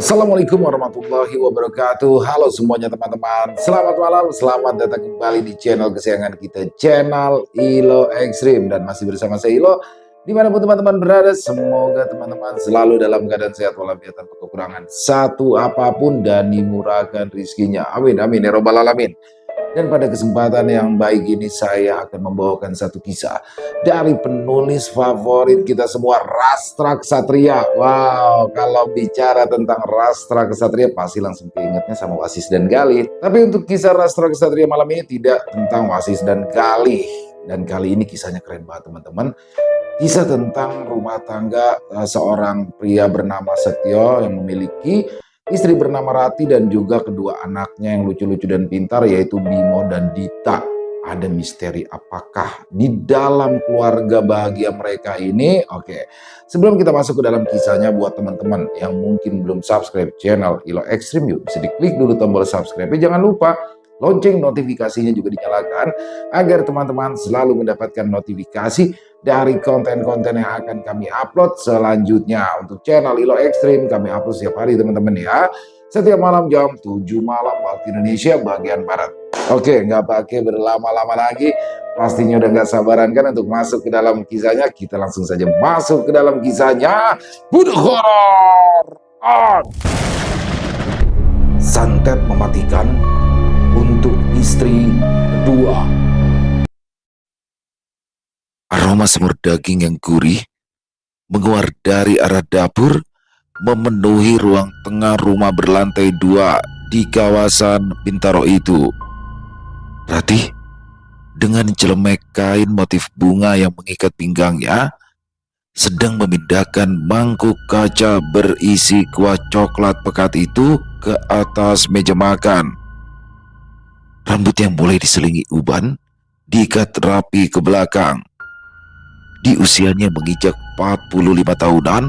Assalamualaikum warahmatullahi wabarakatuh. Halo semuanya teman-teman. Selamat malam, selamat datang kembali di channel kesayangan kita, channel Ilo Ekstrim. Dan masih bersama saya Ilo. Dimanapun teman-teman berada, semoga teman-teman selalu dalam keadaan sehat walafiat tanpa kekurangan satu apapun dan dimurahkan rizkinya. Amin, amin, ya robbal alamin. Dan pada kesempatan yang baik ini saya akan membawakan satu kisah dari penulis favorit kita semua, Rastra Ksatria. Wow, kalau bicara tentang Rastra Ksatria pasti langsung keingetnya sama Wasis dan Galih. Tapi untuk kisah Rastra Ksatria malam ini tidak tentang Wasis dan Galih. Dan kali ini kisahnya keren banget teman-teman. Kisah tentang rumah tangga seorang pria bernama Setio yang memiliki istri bernama Rati dan juga kedua anaknya yang lucu-lucu dan pintar yaitu Bimo dan Dita. Ada misteri apakah di dalam keluarga bahagia mereka ini? Oke, sebelum kita masuk ke dalam kisahnya, buat teman-teman yang mungkin belum subscribe channel Ilo Ekstrim, yuk bisa diklik dulu tombol subscribe. Jangan lupa lonceng notifikasinya juga dinyalakan agar teman-teman selalu mendapatkan notifikasi dari konten-konten yang akan kami upload selanjutnya. Untuk channel Ilo Ekstrim kami upload setiap hari teman-teman ya. Setiap malam jam 7 malam waktu Indonesia bagian Barat. Oke, nggak pakai berlama-lama lagi. Pastinya udah nggak sabaran kan untuk masuk ke dalam kisahnya. Kita langsung saja masuk ke dalam kisahnya. Bunuh horor on! Santet mematikan untuk istri kedua. Aroma semur daging yang gurih menguar dari arah dapur memenuhi ruang tengah rumah berlantai 2 di kawasan Bintaro itu. Rati dengan celemek kain motif bunga yang mengikat pinggangnya sedang memindahkan mangkuk kaca berisi kuah coklat pekat itu ke atas meja makan. Rambut yang mulai diselingi uban diikat rapi ke belakang. Di usianya menginjak 45 tahunan,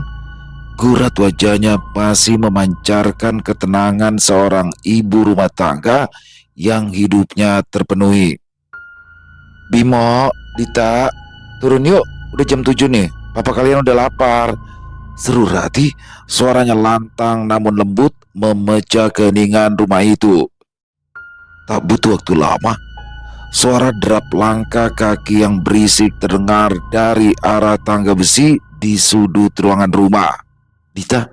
gurat wajahnya masih memancarkan ketenangan seorang ibu rumah tangga yang hidupnya terpenuhi. Bimo, Dita, turun yuk, udah jam 7 nih, papa kalian udah lapar, seru Rati. Suaranya lantang namun lembut memecah keheningan rumah itu. Tak butuh waktu lama, suara derap langkah kaki yang berisik terdengar dari arah tangga besi di sudut ruangan rumah. Dita,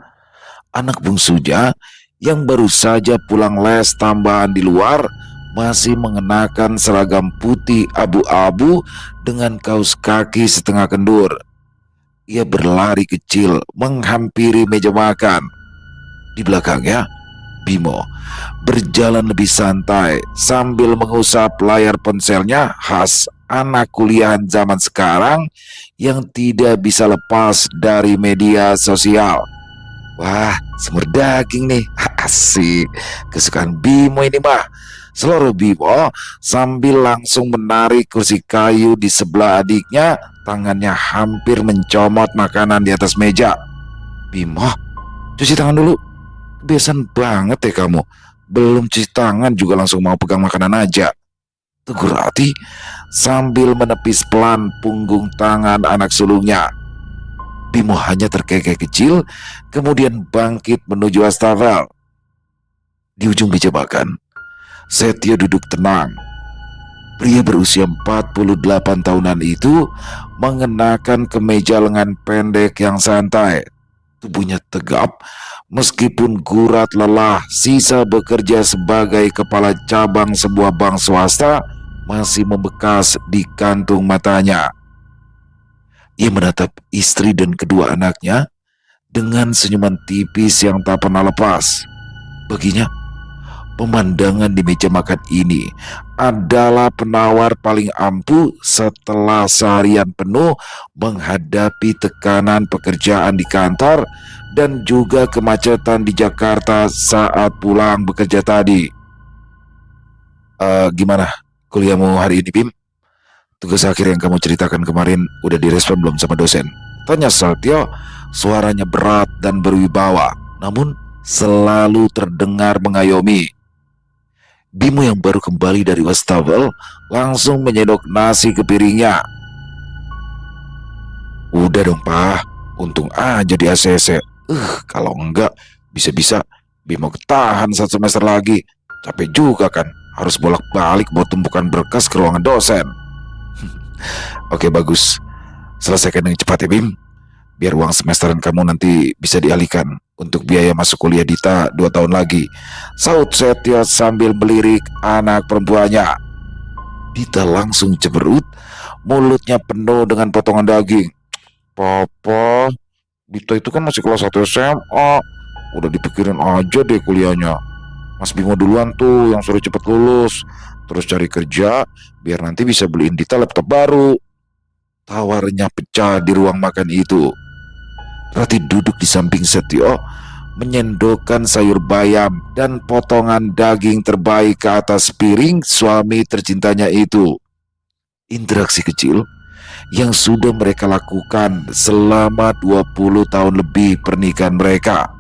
anak bungsunya yang baru saja pulang les tambahan di luar, masih mengenakan seragam putih abu-abu dengan kaos kaki setengah kendur. Ia berlari kecil menghampiri meja makan. Di belakangnya, Bimo berjalan lebih santai sambil mengusap layar ponselnya khas anak kuliahan zaman sekarang yang tidak bisa lepas dari media sosial. Wah, semur daging nih, asik, kesukaan Bimo ini mah. Seluruh Bimo sambil langsung menarik kursi kayu di sebelah adiknya, tangannya hampir mencomot makanan di atas meja. Bimo, cuci tangan dulu. Kebiasaan banget ya kamu. Belum cuci tangan juga langsung mau pegang makanan aja, tegur Rati sambil menepis pelan punggung tangan anak sulungnya. Bimo hanya terkekeh kecil, kemudian bangkit menuju wastafel. Di ujung meja makan, Setio duduk tenang. Pria berusia 48 tahunan itu mengenakan kemeja lengan pendek yang santai. Tubuhnya tegap, meskipun gurat lelah sisa bekerja sebagai kepala cabang sebuah bank swasta masih membekas di kantung matanya. Ia menatap istri dan kedua anaknya dengan senyuman tipis yang tak pernah lepas. Baginya, pemandangan di meja makan ini adalah penawar paling ampuh setelah seharian penuh menghadapi tekanan pekerjaan di kantor dan juga kemacetan di Jakarta saat pulang bekerja tadi. Gimana kuliahmu hari ini, Bim? Tugas akhir yang kamu ceritakan kemarin udah direspon belum sama dosen? Tanya Setio, suaranya berat dan berwibawa, namun selalu terdengar mengayomi. Bimo yang baru kembali dari wastafel langsung menyedok nasi ke piringnya. Udah dong, Pak. Untung aja di ACC. Kalau enggak, Bisa-bisa Bimo ketahan 1 semester lagi. Capek juga kan, harus bolak-balik bawa tumpukan berkas ke ruangan dosen. Oke, bagus. Selesaikan dengan cepat ya, Bim. Biar uang semesteran kamu nanti bisa dialihkan untuk biaya masuk kuliah Dita 2 tahun lagi. Saud Setio sambil melirik anak perempuannya. Dita langsung cemerut, mulutnya penuh dengan potongan daging. Papa, Dita itu kan masih kelas 1 SMA. Udah dipikirin aja deh kuliahnya. Mas Bimo duluan tuh yang suruh cepet lulus. Terus cari kerja, biar nanti bisa beliin Dita laptop baru. Tawarnya pecah di ruang makan itu. Rati duduk di samping Setio, menyendokkan sayur bayam dan potongan daging terbaik ke atas piring suami tercintanya itu. Interaksi kecil yang sudah mereka lakukan selama 20 tahun lebih pernikahan mereka.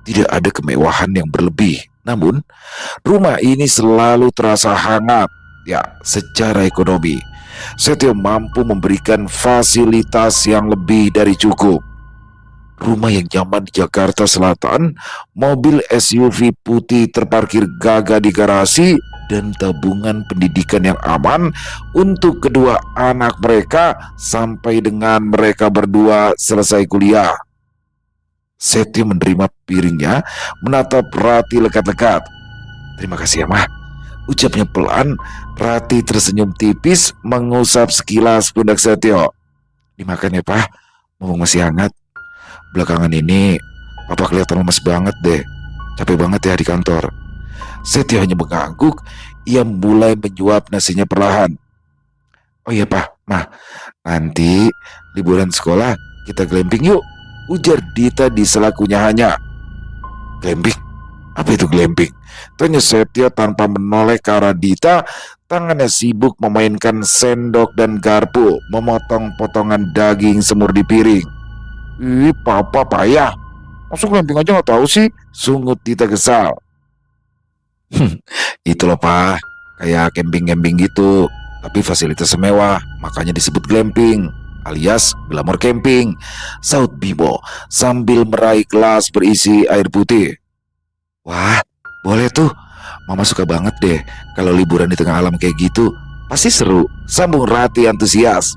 Tidak ada kemewahan yang berlebih, namun rumah ini selalu terasa hangat, ya, secara ekonomi. Setio mampu memberikan fasilitas yang lebih dari cukup. Rumah yang nyaman di Jakarta Selatan, mobil SUV putih terparkir gagah di garasi, dan tabungan pendidikan yang aman untuk kedua anak mereka sampai dengan mereka berdua selesai kuliah. Setio menerima piringnya, menatap Rati lekat-lekat. Terima kasih ya, Mah. Ucapnya pelan. Rati tersenyum tipis, mengusap sekilas pundak Setio. Dimakan ya, Pak. Mumpung masih hangat. Belakangan ini Papa kelihatan lemas banget deh. Capek banget ya di kantor. Setio hanya mengangguk. Ia mulai menyuap nasinya perlahan. Oh iya, Pak, Mah, nanti liburan sekolah kita glamping yuk, ujar Dita di sela kunyahannya. Glamping? Apa itu glamping? Tanya Setio tanpa menoleh ke arah Dita. Tangannya sibuk memainkan sendok dan garpu, memotong potongan daging semur di piring. Ih, Papa payah. Masuk glamping aja gak tahu sih, sungut Dita kesal. Itu loh, Pak, kayak camping-camping gitu, tapi fasilitas mewah, makanya disebut glamping alias glamour camping, saut Bimo sambil meraih gelas berisi air putih. Wah, boleh tuh. Mama suka banget deh kalau liburan di tengah alam kayak gitu. Pasti seru, sambung Rati antusias.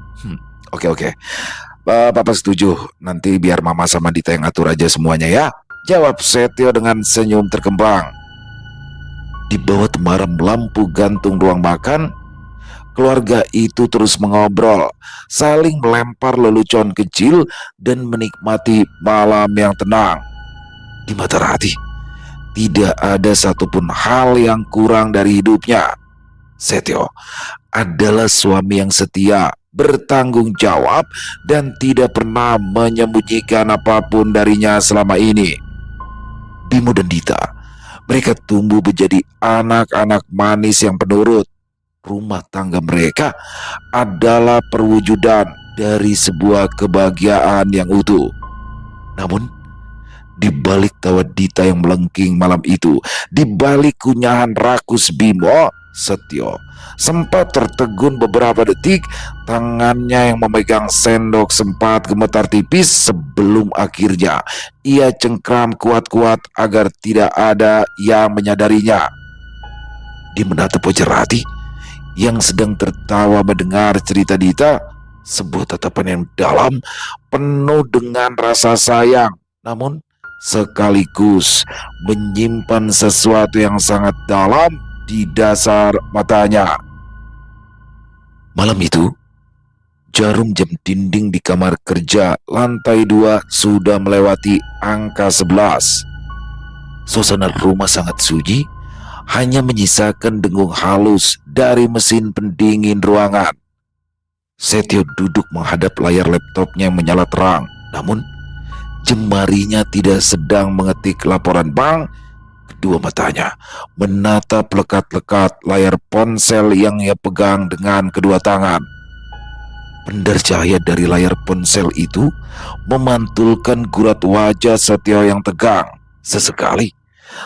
Oke. Papa setuju. Nanti biar Mama sama Dita yang atur aja semuanya ya, jawab Setio dengan senyum terkembang. Di bawah temaram lampu gantung ruang makan, keluarga itu terus mengobrol, saling melempar lelucon kecil dan menikmati malam yang tenang. Di mata Rati, tidak ada satupun hal yang kurang dari hidupnya. Setio adalah suami yang setia, bertanggung jawab, dan tidak pernah menyembunyikan apapun darinya selama ini. Bimo dan Dita, mereka tumbuh menjadi anak-anak manis yang penurut. Rumah tangga mereka adalah perwujudan dari sebuah kebahagiaan yang utuh. Namun, di balik tawa Dita yang melengking malam itu, di balik kunyahan rakus Bimo, Setio sempat tertegun beberapa detik. Tangannya yang memegang sendok sempat gemetar tipis sebelum akhirnya ia cengkram kuat-kuat agar tidak ada yang menyadarinya. Dia menatap wajah Rati yang sedang tertawa mendengar cerita Dita, sebuah tatapan yang dalam, penuh dengan rasa sayang, namun sekaligus menyimpan sesuatu yang sangat dalam di dasar matanya. Malam itu, jarum jam dinding di kamar kerja lantai 2 sudah melewati angka 11. Suasana rumah sangat sunyi, hanya menyisakan dengung halus dari mesin pendingin ruangan. Setio duduk menghadap layar laptopnya yang menyala terang, namun jemarinya tidak sedang mengetik laporan bank. Kedua matanya menatap lekat-lekat layar ponsel yang ia pegang dengan kedua tangan. Pendar cahaya dari layar ponsel itu memantulkan gurat wajah Setio yang tegang. Sesekali,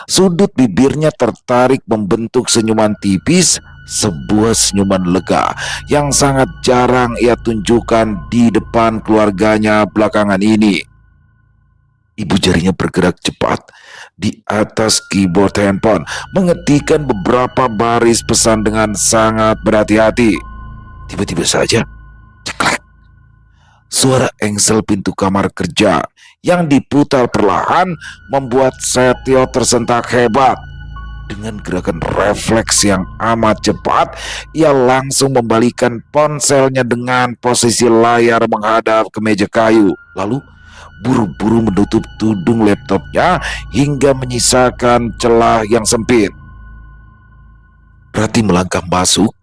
sudut bibirnya tertarik membentuk senyuman tipis, sebuah senyuman lega yang sangat jarang ia tunjukkan di depan keluarganya belakangan ini. Ibu jarinya bergerak cepat di atas keyboard handphone, mengetikkan beberapa baris pesan dengan sangat berhati-hati. Tiba-tiba saja, ceklek, suara engsel pintu kamar kerja yang diputar perlahan membuat Setio tersentak hebat. Dengan gerakan refleks yang amat cepat, ia langsung membalikan ponselnya dengan posisi layar menghadap ke meja kayu. Lalu buru-buru menutup tudung laptopnya hingga menyisakan celah yang sempit. Rati melangkah masuk,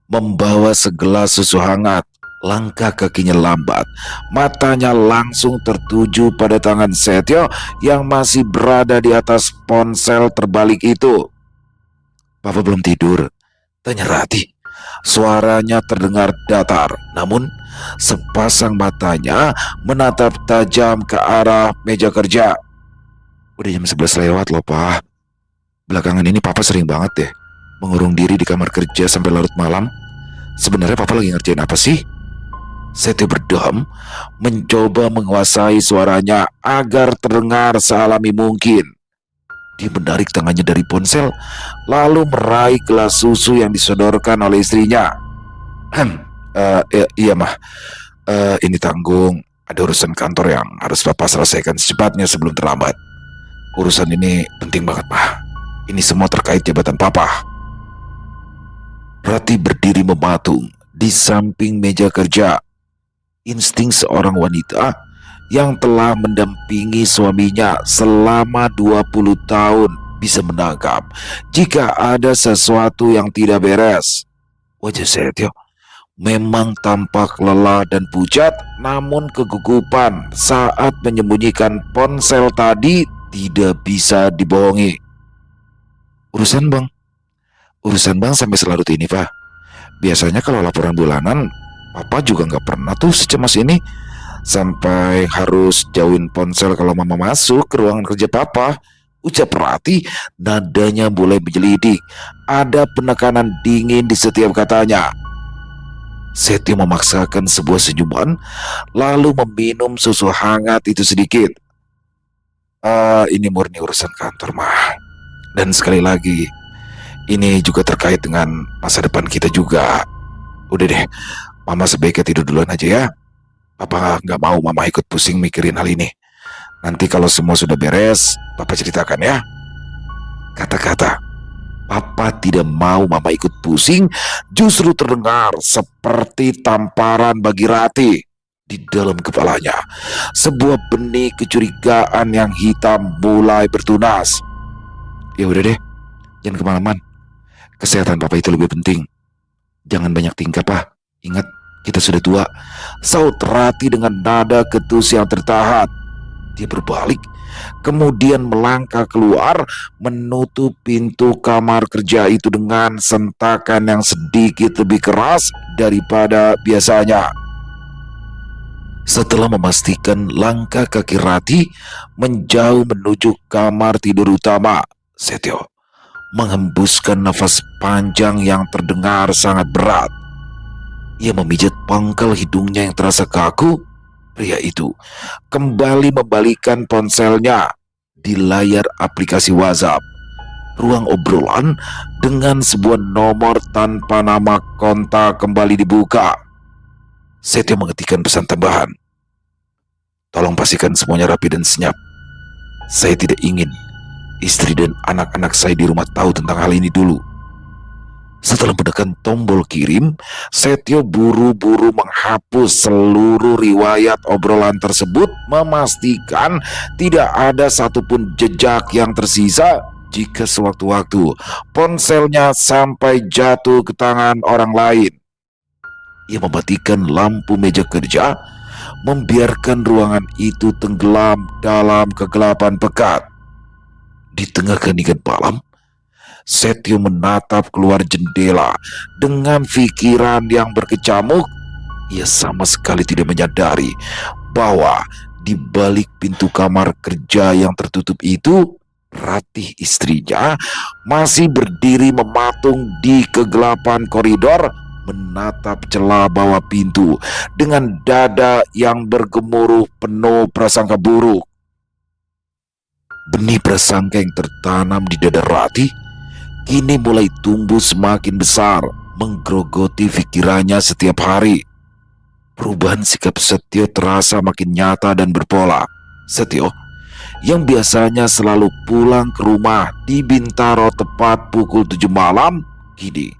membawa segelas susu hangat. Langkah kakinya lambat, matanya langsung tertuju pada tangan Setio yang masih berada di atas ponsel terbalik itu. "Papa belum tidur?" tanya Rati. Suaranya terdengar datar, namun sepasang matanya menatap tajam ke arah meja kerja. "Udah jam 11 lewat loh, Pa. Belakangan ini Papa sering banget deh mengurung diri di kamar kerja sampai larut malam. Sebenarnya Papa lagi ngerjain apa sih?" Setio berdiam, mencoba menguasai suaranya agar terdengar sealami mungkin. Dia menarik tangannya dari ponsel, lalu meraih gelas susu yang disodorkan oleh istrinya. Iya mah, ini tanggung. Ada urusan kantor yang harus Papa selesaikan secepatnya sebelum terlambat. Urusan ini penting banget, mah. Ini semua terkait jabatan Papa." Rati berdiri mematung di samping meja kerja. Insting seorang wanita yang telah mendampingi suaminya selama 20 tahun bisa menangkap jika ada sesuatu yang tidak beres. Wajah Setio memang tampak lelah dan pucat, namun kegugupan saat menyembunyikan ponsel tadi tidak bisa dibohongi. "Urusan bang sampai selarut ini, Pak. Biasanya kalau laporan bulanan, Papa juga nggak pernah tuh secemas ini. Sampai harus jauhin ponsel kalau Mama masuk ke ruangan kerja Papa," ucap Rati. Nadanya mulai menyelidik. Ada penekanan dingin di setiap katanya. Setio memaksakan sebuah senyuman, lalu meminum susu hangat itu sedikit. Ini murni urusan kantor, mah. Dan sekali lagi, ini juga terkait dengan masa depan kita juga. Udah deh, Mama sebaiknya tidur duluan aja ya. Papa nggak mau Mama ikut pusing mikirin hal ini. Nanti kalau semua sudah beres, Papa ceritakan ya. Kata-kata Papa tidak mau Mama ikut pusing justru terdengar seperti tamparan bagi Rati. Di dalam kepalanya, sebuah benih kecurigaan yang hitam mulai bertunas. "Ya udah deh, jangan kemalaman. Kesehatan Papa itu lebih penting. Jangan banyak tingkah, Pak. Ingat, kita sudah tua," saut Rati dengan nada ketus yang tertahan. Dia berbalik, kemudian melangkah keluar, menutup pintu kamar kerja itu dengan sentakan yang sedikit lebih keras daripada biasanya. Setelah memastikan langkah kaki Rati menjauh menuju kamar tidur utama, Setio menghembuskan nafas panjang yang terdengar sangat berat. Ia memijat pangkal hidungnya yang terasa kaku. Pria itu kembali membalikan ponselnya. Di layar aplikasi WhatsApp, ruang obrolan dengan sebuah nomor tanpa nama kontak kembali dibuka. Setio mengetikkan pesan tambahan. "Tolong pastikan semuanya rapi dan senyap. Saya tidak ingin istri dan anak-anak saya di rumah tahu tentang hal ini dulu." Setelah menekan tombol kirim, Setio buru-buru menghapus seluruh riwayat obrolan tersebut, memastikan tidak ada satupun jejak yang tersisa jika sewaktu-waktu ponselnya sampai jatuh ke tangan orang lain. Ia mematikan lampu meja kerja, membiarkan ruangan itu tenggelam dalam kegelapan pekat. Di tengah keheningan malam, Setio menatap keluar jendela dengan pikiran yang berkecamuk. Ia sama sekali tidak menyadari bahwa di balik pintu kamar kerja yang tertutup itu, Ratih istrinya masih berdiri mematung di kegelapan koridor, menatap celah bawah pintu dengan dada yang bergemuruh penuh prasangka buruk. Benih prasangka yang tertanam di dada Rati kini mulai tumbuh semakin besar, menggerogoti pikirannya setiap hari. Perubahan sikap Setio terasa makin nyata dan berpola. Setio, yang biasanya selalu pulang ke rumah di Bintaro tepat pukul 7 malam, kini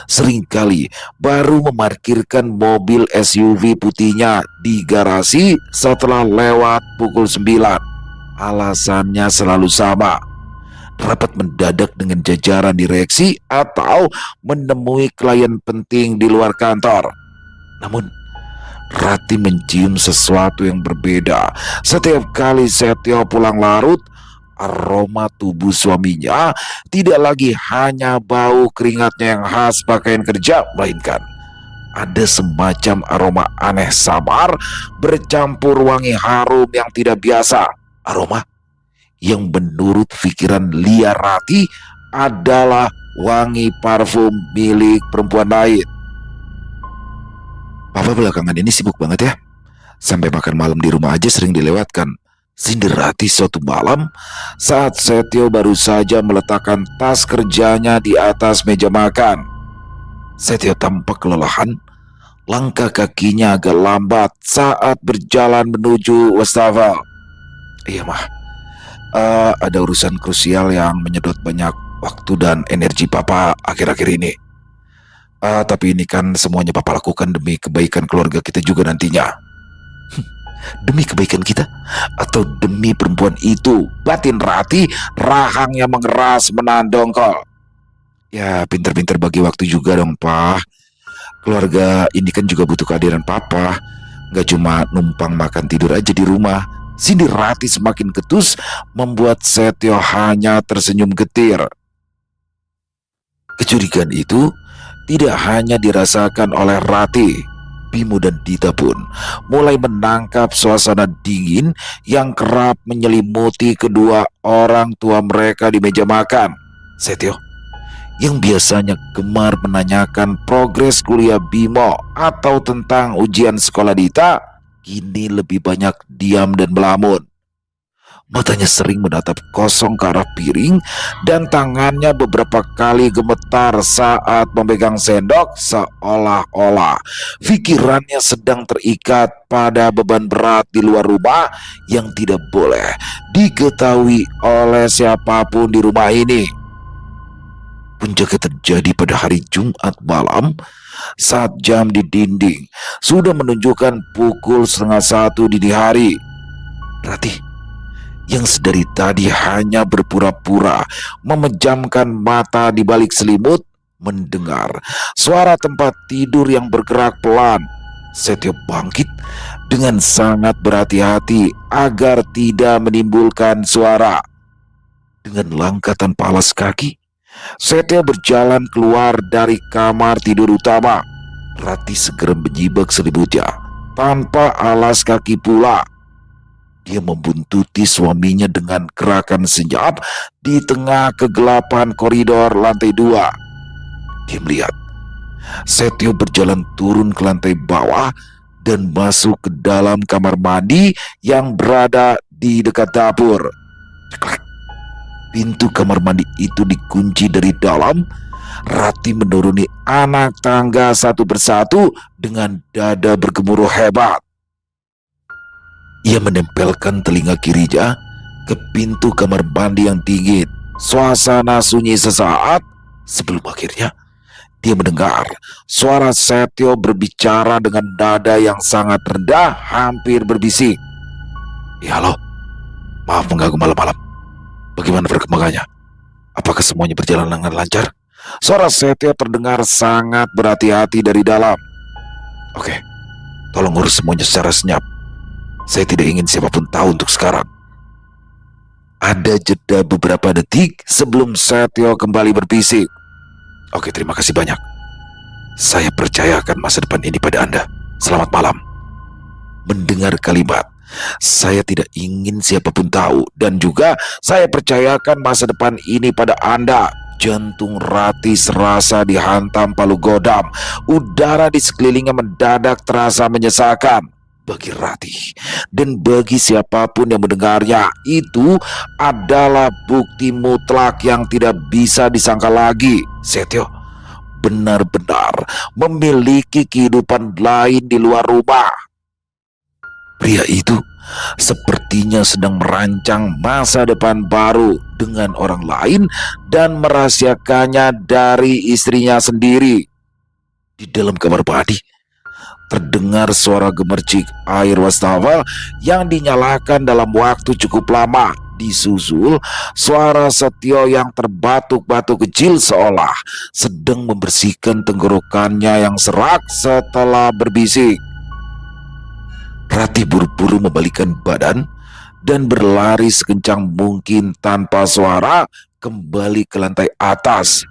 seringkali baru memarkirkan mobil SUV putihnya di garasi setelah lewat pukul 9. Alasannya selalu sama: rapat mendadak dengan jajaran direksi atau menemui klien penting di luar kantor. Namun, Rati mencium sesuatu yang berbeda. Setiap kali Setio pulang larut, aroma tubuh suaminya tidak lagi hanya bau keringatnya yang khas pakaian kerja, melainkan ada semacam aroma aneh samar bercampur wangi harum yang tidak biasa. Aroma yang menurut pikiran liar Rati adalah wangi parfum milik perempuan lain. Papa belakangan ini sibuk banget ya. Sampai makan malam di rumah aja sering dilewatkan, sindir Rati suatu malam saat Setio baru saja meletakkan tas kerjanya di atas meja makan. Setio tampak kelelahan, langkah kakinya agak lambat saat berjalan menuju wastafel. Iya mah, ada urusan krusial yang menyedot banyak waktu dan energi Papa akhir-akhir ini. Tapi ini kan semuanya Papa lakukan demi kebaikan keluarga kita juga nantinya. Demi kebaikan kita atau demi perempuan itu? Batin Rati rahangnya mengeras menahan dongkol. Ya pinter-pinter bagi waktu juga dong Pak. Keluarga ini kan juga butuh kehadiran Papa. Gak cuma numpang makan tidur aja di rumah. Sindir Rati semakin ketus membuat Setio hanya tersenyum getir. Kecurigaan itu tidak hanya dirasakan oleh Rati, Bimo dan Dita pun mulai menangkap suasana dingin yang kerap menyelimuti kedua orang tua mereka di meja makan. Setio, yang biasanya gemar menanyakan progres kuliah Bimo atau tentang ujian sekolah Dita, kini lebih banyak diam dan melamun. Matanya sering menatap kosong ke arah piring dan tangannya beberapa kali gemetar saat memegang sendok, seolah-olah pikirannya sedang terikat pada beban berat di luar rumah yang tidak boleh diketahui oleh siapapun di rumah ini. Puncaknya terjadi pada hari Jumat malam saat jam di dinding sudah menunjukkan pukul 12:30 dini hari. Rati yang sedari tadi hanya berpura-pura memejamkan mata di balik selimut, mendengar suara tempat tidur yang bergerak pelan. Setio bangkit dengan sangat berhati-hati agar tidak menimbulkan suara. Dengan langkah tanpa alas kaki, Setio berjalan keluar dari kamar tidur utama. Rati segera menyibak selimutnya tanpa alas kaki pula. Dia membuntuti suaminya dengan gerakan senyap di tengah kegelapan koridor lantai 2. Dia melihat Setio berjalan turun ke lantai bawah dan masuk ke dalam kamar mandi yang berada di dekat dapur. Ceklek. Pintu kamar mandi itu dikunci dari dalam. Rati menuruni anak tangga satu persatu dengan dada bergemuruh hebat. Ia menempelkan telinga kirinya ke pintu kamar mandi yang dingin. Suasana sunyi sesaat sebelum akhirnya dia mendengar suara Setio berbicara dengan nada yang sangat rendah, hampir berbisik. Ya halo, maaf mengganggu malam-malam. Bagaimana perkembangannya? Apakah semuanya berjalan dengan lancar? Suara Setio terdengar sangat berhati-hati dari dalam. Oke, tolong urus semuanya secara senyap. Saya tidak ingin siapapun tahu untuk sekarang. Ada jeda beberapa detik sebelum Setio kembali berbisik. Oke, terima kasih banyak. Saya percayakan masa depan ini pada Anda. Selamat malam. Mendengar kalimat, saya tidak ingin siapapun tahu, dan juga saya percayakan masa depan ini pada Anda. Jantung Rati serasa dihantam palu godam. Udara di sekelilingnya mendadak terasa menyesakan. Bagi Rati dan bagi siapapun yang mendengarnya, itu adalah bukti mutlak yang tidak bisa disangkal lagi. Setio benar-benar memiliki kehidupan lain di luar rumah. Pria itu sepertinya sedang merancang masa depan baru dengan orang lain dan merahasiakannya dari istrinya sendiri. Di dalam kamar mandi terdengar suara gemercik air wastafel yang dinyalakan dalam waktu cukup lama, disusul suara Setio yang terbatuk-batuk kecil seolah sedang membersihkan tenggorokannya yang serak setelah berbisik. Rati buru-buru membalikkan badan dan berlari sekencang mungkin tanpa suara kembali ke lantai atas.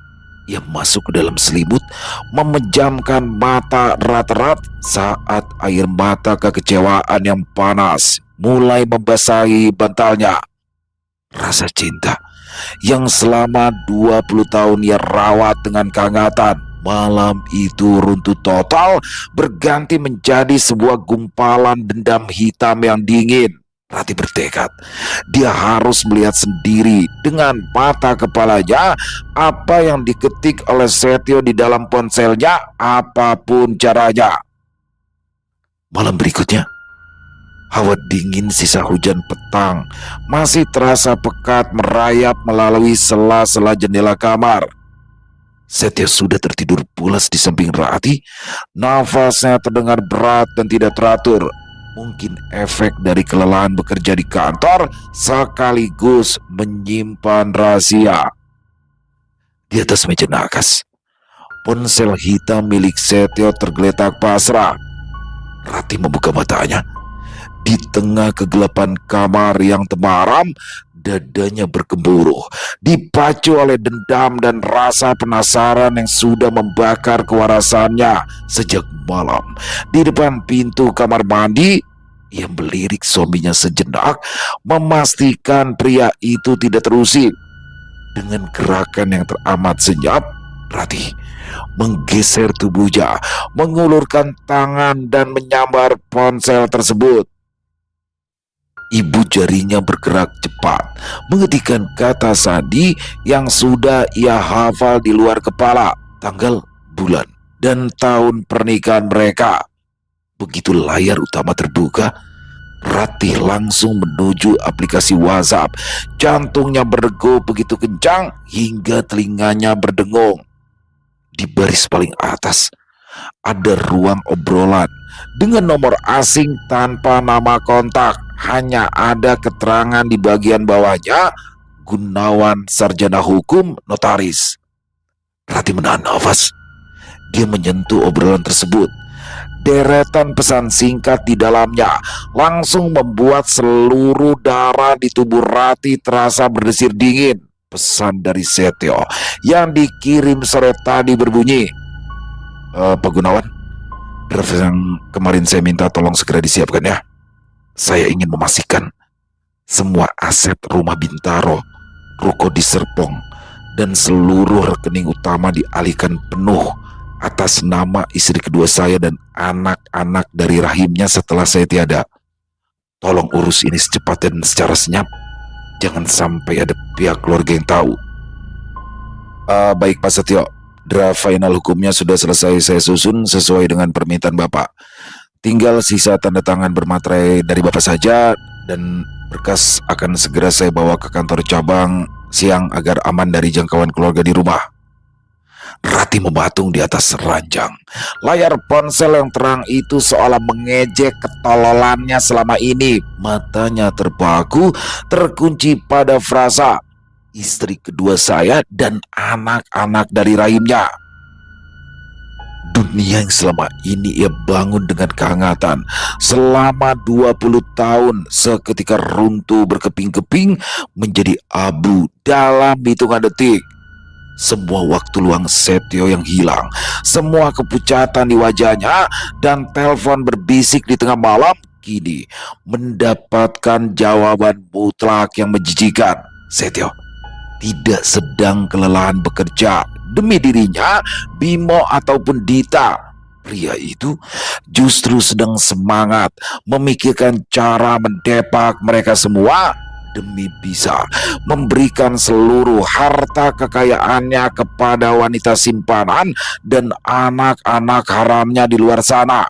Ia masuk ke dalam selimut, memejamkan mata erat-erat saat air mata kekecewaan yang panas mulai membasahi bantalnya. Rasa cinta yang selama 20 tahun ia rawat dengan kehangatan, malam itu runtuh total, berganti menjadi sebuah gumpalan dendam hitam yang dingin. Rati bertekad, dia harus melihat sendiri dengan mata kepalanya apa yang diketik oleh Setio di dalam ponselnya, apapun caranya. Malam berikutnya, hawa dingin sisa hujan petang masih terasa pekat merayap melalui sela-sela jendela kamar. Setio sudah tertidur pulas di samping Rati, nafasnya terdengar berat dan tidak teratur. Mungkin efek dari kelelahan bekerja di kantor sekaligus menyimpan rahasia. Di atas meja nakas, ponsel hitam milik Setio tergeletak pasrah. Rati membuka matanya. Di tengah kegelapan kamar yang temaram, dadanya bergemuruh, dipacu oleh dendam dan rasa penasaran yang sudah membakar kewarasannya sejak malam. Di depan pintu kamar mandi, ia melirik suaminya sejenak, memastikan pria itu tidak terusik. Dengan gerakan yang teramat senyap, Rati menggeser tubuhnya, mengulurkan tangan dan menyambar ponsel tersebut. Ibu jarinya bergerak cepat, mengetikkan kata sandi yang sudah ia hafal di luar kepala, tanggal, bulan, dan tahun pernikahan mereka. Begitu layar utama terbuka, Rati langsung menuju aplikasi WhatsApp. Jantungnya berdegup begitu kencang hingga telinganya berdengung. Di baris paling atas ada ruang obrolan dengan nomor asing tanpa nama kontak. Hanya ada keterangan di bagian bawahnya, Gunawan Sarjana Hukum Notaris. Rati menahan nafas. Dia menyentuh obrolan tersebut. Deretan pesan singkat di dalamnya langsung membuat seluruh darah di tubuh Rati terasa berdesir dingin. Pesan dari Setio yang dikirim sore tadi berbunyi, Pak Gunawan, draft yang kemarin saya minta tolong segera disiapkan ya. Saya ingin memastikan semua aset rumah Bintaro, ruko di Serpong, dan seluruh rekening utama dialihkan penuh atas nama istri kedua saya dan anak-anak dari rahimnya setelah saya tiada. Tolong urus ini secepatnya dan secara senyap. Jangan sampai ada pihak keluarga yang tahu. Baik Pak Setio, draft final hukumnya sudah selesai saya susun sesuai dengan permintaan Bapak. Tinggal sisa tanda tangan bermaterai dari Bapak saja, dan berkas akan segera saya bawa ke kantor cabang siang agar aman dari jangkauan keluarga di rumah. Rati mematung di atas ranjang. Layar ponsel yang terang itu seolah mengejek ketololannya selama ini. Matanya terpaku, terkunci pada frasa, istri kedua saya dan anak-anak dari rahimnya. Dunia yang selama ini ia bangun dengan kehangatan selama 20 tahun seketika runtuh berkeping-keping menjadi abu dalam hitungan detik. Semua waktu luang Setio yang hilang, semua kepucatan di wajahnya, dan telepon berbisik di tengah malam kini mendapatkan jawaban mutlak yang menjijikan. Setio tidak sedang kelelahan bekerja demi dirinya, Bimo ataupun Dita. Pria itu justru sedang semangat memikirkan cara mendepak mereka semua demi bisa memberikan seluruh harta kekayaannya kepada wanita simpanan dan anak-anak haramnya di luar sana.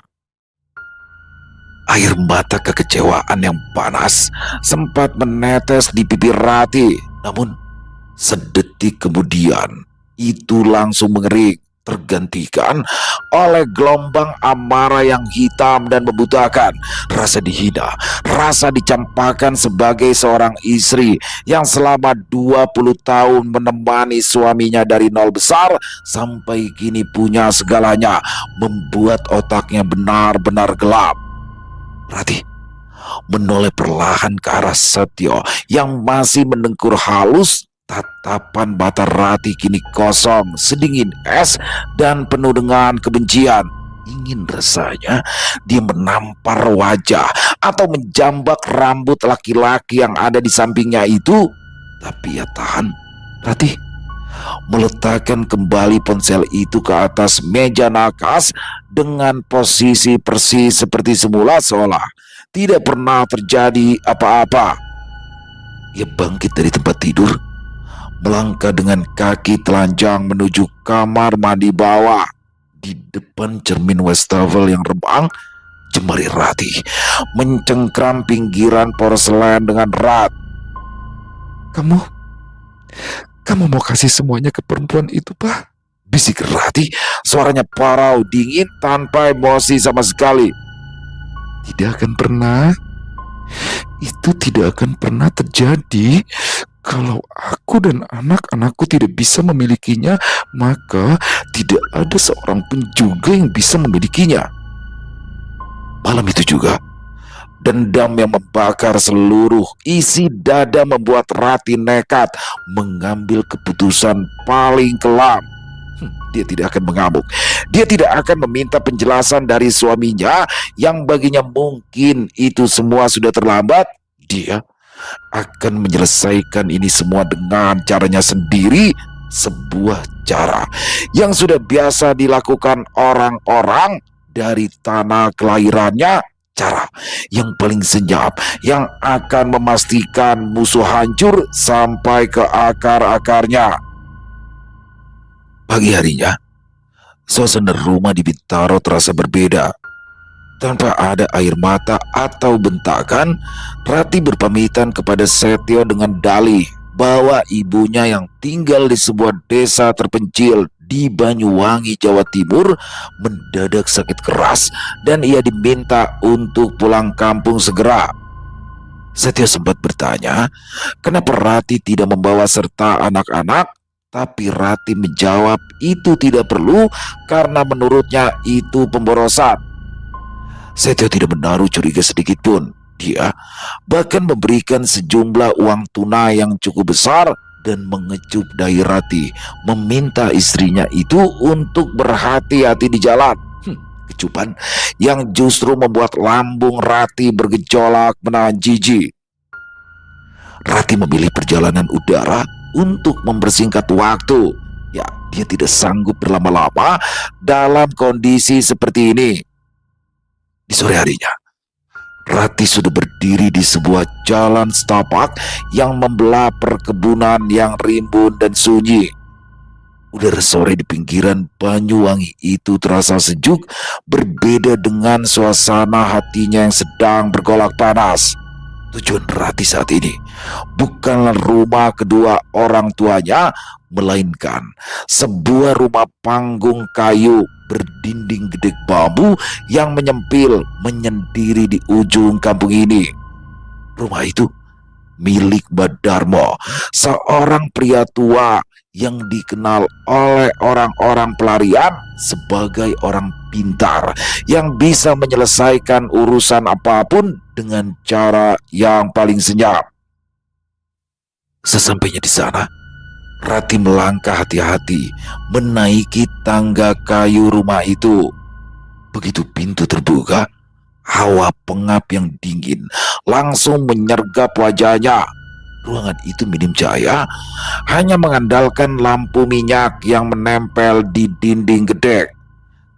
Air mata kekecewaan yang panas sempat menetes di bibir Rati, namun sedetik kemudian itu langsung mengering, tergantikan oleh gelombang amarah yang hitam dan membutakan. Rasa dihina, rasa dicampakkan sebagai seorang istri yang selama 20 tahun menemani suaminya dari nol besar sampai kini punya segalanya, membuat otaknya benar-benar gelap. Rati menoleh perlahan ke arah Setio yang masih mendengkur halus. Tatapan mata Rati kini kosong, sedingin es dan penuh dengan kebencian. Ingin rasanya dia menampar wajah atau menjambak rambut laki-laki yang ada di sampingnya itu. Tapi ia tahan. Rati meletakkan kembali ponsel itu ke atas meja nakas dengan posisi persis seperti semula, seolah tidak pernah terjadi apa-apa. Ia bangkit dari tempat tidur, melangkah dengan kaki telanjang menuju kamar mandi bawah. Di depan cermin wastafel yang rebang, jemari Rati mencengkram pinggiran porselen dengan erat. Kamu mau kasih semuanya ke perempuan itu, Pak? Bisik Rati, suaranya parau, dingin, tanpa emosi sama sekali. Tidak akan pernah. Itu tidak akan pernah terjadi. Kalau aku dan anak-anakku tidak bisa memilikinya, maka tidak ada seorang pun juga yang bisa memilikinya. Malam itu juga, dendam yang membakar seluruh isi dada membuat Rati nekat mengambil keputusan paling kelam. Dia tidak akan mengamuk. Dia tidak akan meminta penjelasan dari suaminya yang baginya mungkin itu semua sudah terlambat. Dia akan menyelesaikan ini semua dengan caranya sendiri, sebuah cara yang sudah biasa dilakukan orang-orang dari tanah kelahirannya, cara yang paling senyap, yang akan memastikan musuh hancur sampai ke akar-akarnya. Pagi harinya, suasana rumah di Bintaro terasa berbeda. Tanpa ada air mata atau bentakan, Rati berpamitan kepada Setio dengan dalih bahwa ibunya yang tinggal di sebuah desa terpencil di Banyuwangi, Jawa Timur mendadak sakit keras dan ia diminta untuk pulang kampung segera. Setio sempat bertanya, kenapa Rati tidak membawa serta anak-anak, tapi Rati menjawab itu tidak perlu karena menurutnya itu pemborosan. Setio tidak menaruh curiga sedikit pun. Dia bahkan memberikan sejumlah uang tunai yang cukup besar dan mengecup dahi Rati, meminta istrinya itu untuk berhati-hati di jalan. Kecupan yang justru membuat lambung Rati bergejolak menahan jijik. Rati memilih perjalanan udara untuk mempersingkat waktu. Ya, dia tidak sanggup berlama-lama dalam kondisi seperti ini. Di sore harinya, Rati sudah berdiri di sebuah jalan setapak yang membelah perkebunan yang rimbun dan sunyi. Udara sore di pinggiran Banyuwangi itu terasa sejuk, berbeda dengan suasana hatinya yang sedang bergolak panas. Tujuan Rati saat ini bukanlah rumah kedua orang tuanya, melainkan sebuah rumah panggung kayu berdinding gedek bambu yang menyempil menyendiri di ujung kampung ini. Rumah itu milik Badarmo, seorang pria tua yang dikenal oleh orang-orang pelarian sebagai orang pintar yang bisa menyelesaikan urusan apapun dengan cara yang paling senyap. Sesampainya di sana, Rati melangkah hati-hati menaiki tangga kayu rumah itu. Begitu pintu terbuka, hawa pengap yang dingin langsung menyergap wajahnya. Ruangan itu minim cahaya, hanya mengandalkan lampu minyak yang menempel di dinding gedek.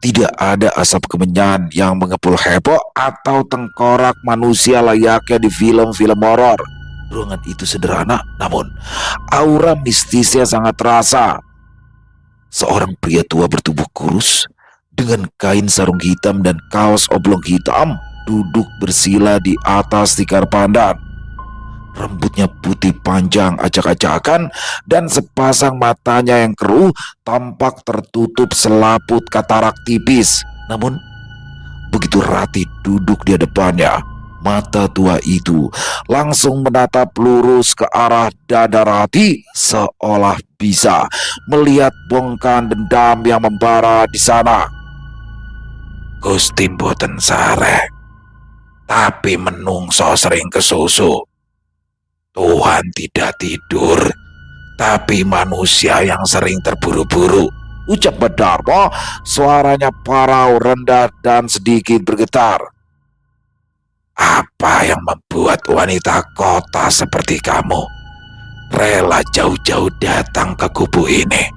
Tidak ada asap kemenyan yang mengepul heboh atau tengkorak manusia layaknya di film-film horor. Ruangan itu sederhana, namun aura mistisnya sangat terasa. Seorang pria tua bertubuh kurus dengan kain sarung hitam dan kaos oblong hitam duduk bersila di atas tikar pandan. Rambutnya putih panjang acak-acakan dan sepasang matanya yang keruh tampak tertutup selaput katarak tipis. Namun begitu Rati duduk di hadapannya, mata tua itu langsung menatap lurus ke arah dada Rati seolah bisa melihat bongkahan dendam yang membara di sana. Gusti mboten sareh, tapi menungso sering kesusu. Tuhan tidak tidur, tapi manusia yang sering terburu-buru, ucap Badarmo, suaranya parau, rendah dan sedikit bergetar. Apa yang membuat wanita kota seperti kamu rela jauh-jauh datang ke kubu ini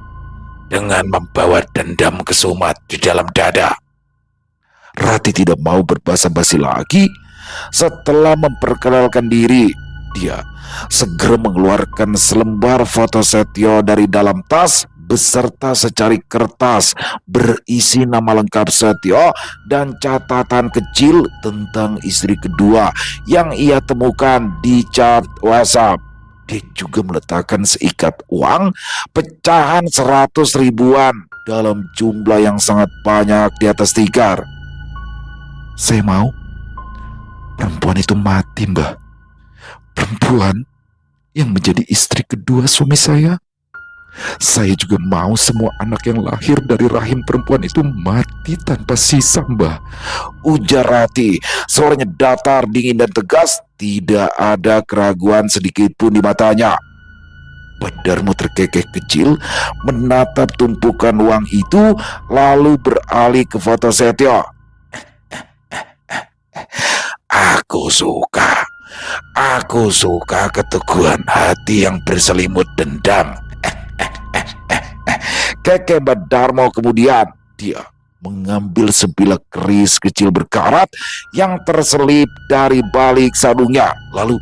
dengan membawa dendam kesumat di dalam dada? Rati tidak mau berbasa-basi lagi. Setelah memperkenalkan diri, dia segera mengeluarkan selembar foto Setio dari dalam tas beserta secari kertas berisi nama lengkap Setio dan catatan kecil tentang istri kedua yang ia temukan di chat WhatsApp. Dia juga meletakkan seikat uang pecahan 100 ribuan dalam jumlah yang sangat banyak di atas tikar. Saya mau perempuan itu mati, Mbah. Perempuan yang menjadi istri kedua suami saya. Saya juga mau semua anak yang lahir dari rahim perempuan itu mati tanpa sisa, Mbah, ujar Rati. Suaranya datar, dingin dan tegas. Tidak ada keraguan sedikit pun di matanya. Badarmo terkekeh kecil menatap tumpukan uang itu, lalu beralih ke foto Setio. Aku suka keteguhan hati yang berselimut dendam. Kekeh Badarmo kemudian dia mengambil sebilah keris kecil berkarat yang terselip dari balik sarungnya, lalu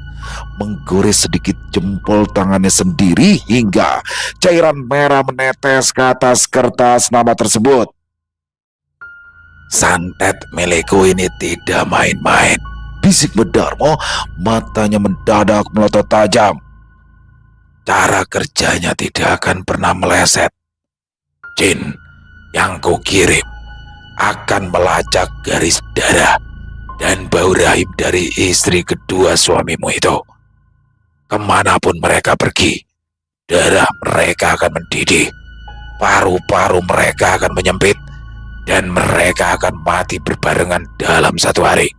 menggores sedikit jempol tangannya sendiri hingga cairan merah menetes ke atas kertas nama tersebut. Santet milikku ini tidak main-main, bisik Badarmo, matanya mendadak melotot tajam. Cara kerjanya tidak akan pernah meleset. Jin yang kukirim akan melacak garis darah dan bau rahim dari istri kedua suamimu itu. Kemanapun mereka pergi, darah mereka akan mendidih, paru-paru mereka akan menyempit, dan mereka akan mati berbarengan dalam satu hari.